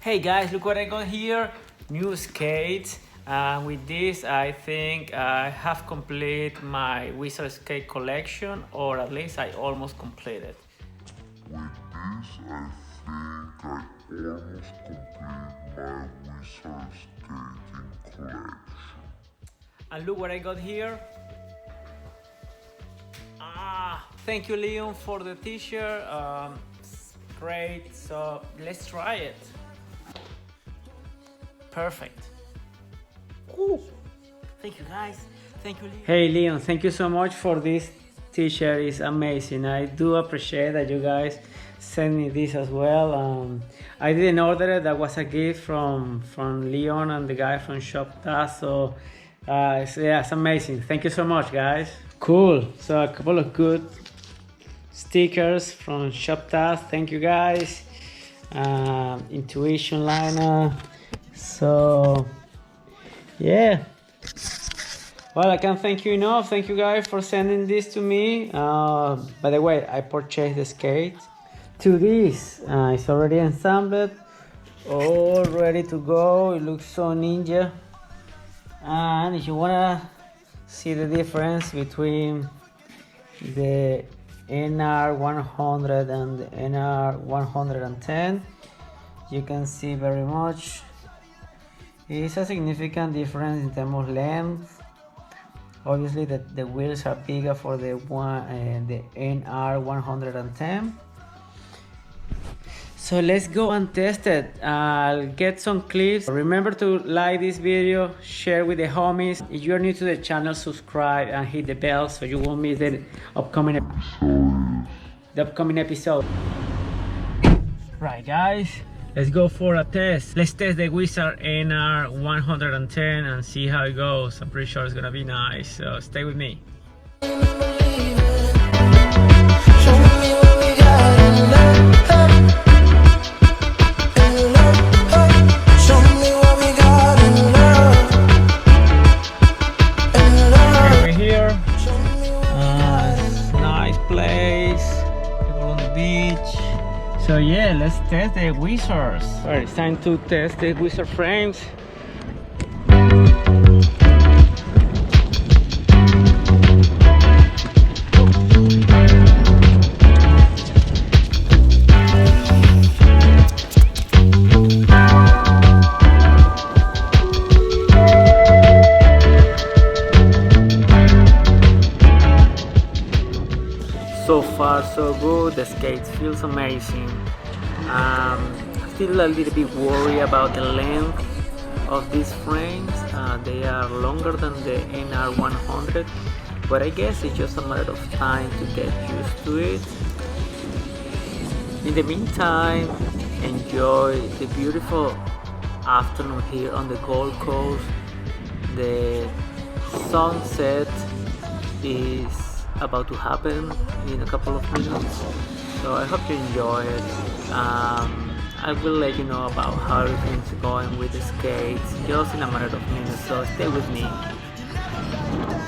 Hey guys, look what I got here, new skates. With this I think I have completed my wizard skate collection, or at least I almost completed. With this I think I almost complete my wizard skating collection. And look what I got here. Thank you Leon for the t-shirt. Great, so let's try it. Perfect. Ooh. Thank you guys. Thank you Leon. Hey Leon, thank you so much for this t-shirt. It's amazing. I do appreciate that you guys sent me this as well. I didn't order it. That was a gift from Leon and the guy from Jontha. So it's amazing. Thank you so much guys. Cool. So a couple of good stickers from Jontha. Thank you guys. Intuition liner. So yeah, well, I can't thank you enough. Thank you guys for sending this to me. By the way, I purchased the skate to this. It's already assembled, all ready to go. It looks so ninja. And if you wanna see the difference between the NR100 and the NR110, you can see very much. It's a significant difference in terms of length. Obviously the wheels are bigger for the NR110. So let's go and test it. I'll get some clips. Remember to like this video, share with the homies. If you're new to the channel, subscribe and hit the bell so you won't miss the upcoming episode. Right guys, let's go for a test. Let's test the Wizard NR110 and see how it goes. I'm pretty sure it's gonna be nice, so stay with me. We're here. Nice place. People on the beach. So yeah, let's test the wizards. Alright, it's time to test the wizard frames. So far so good, the skate feels amazing. Still a little bit worried about the length of these frames. They are longer than the NR100, but I guess it's just a matter of time to get used to it. In the meantime, enjoy the beautiful afternoon here on the Gold Coast. The sunset is about to happen in a couple of minutes, so I hope you enjoy it. I will let you know about how everything's going with the skates just in a matter of minutes, so stay with me.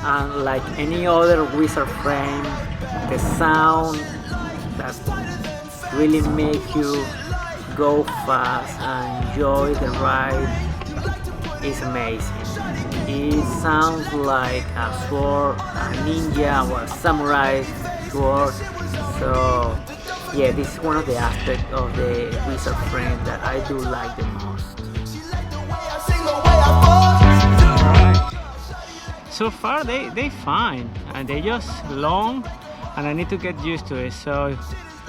And like any other wizard frame, the sound that really make you go fast and enjoy the ride is amazing. It sounds like a sword, a ninja or a samurai sword. So yeah, this is one of the aspects of the wizard frame that I do like the most. Right. So far they fine, and they just long, and I need to get used to it. So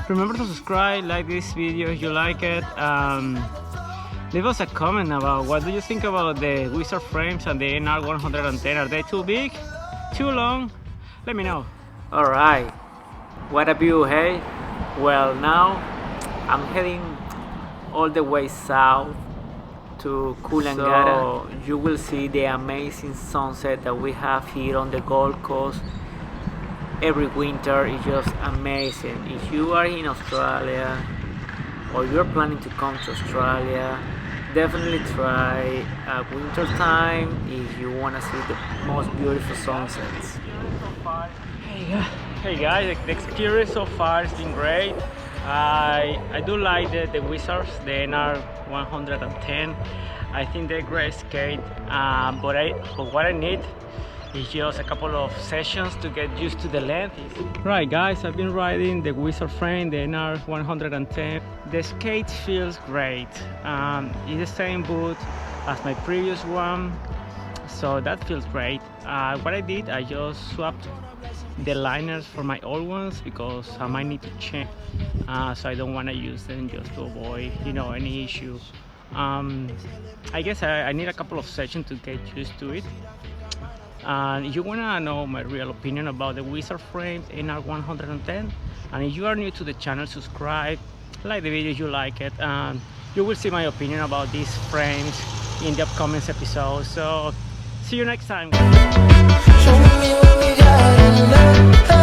remember to subscribe, like this video if you like it. Leave us a comment about what do you think about the wizard frames and the NR110. Are they too big? Too long? Let me know. Alright, what a view, hey? Well, now I'm heading all the way south to Kulangara. So you will see the amazing sunset that we have here on the Gold Coast. Every winter is just amazing. If you are in Australia or you're planning to come to Australia, definitely try winter time if you want to see the most beautiful sunsets. Hey guys, the experience so far has been great. I do like the Wizards, the NR110. I think they're great skate, but what I need is just a couple of sessions to get used to the length. Right guys, I've been riding the Wizard frame, the NR110. The skate feels great. It's the same boot as my previous one, so that feels great. What I did, I just swapped the liners for my old ones because I might need to change, so I don't want to use them just to avoid, you know, any issue. I guess I need a couple of sessions to get used to it. And if you want to know my real opinion about the Wizard frames NR110, and if you are new to the channel, subscribe, like the video if you like it, and you will see my opinion about these frames in the upcoming episode. So see you next time. Show me what we got in love.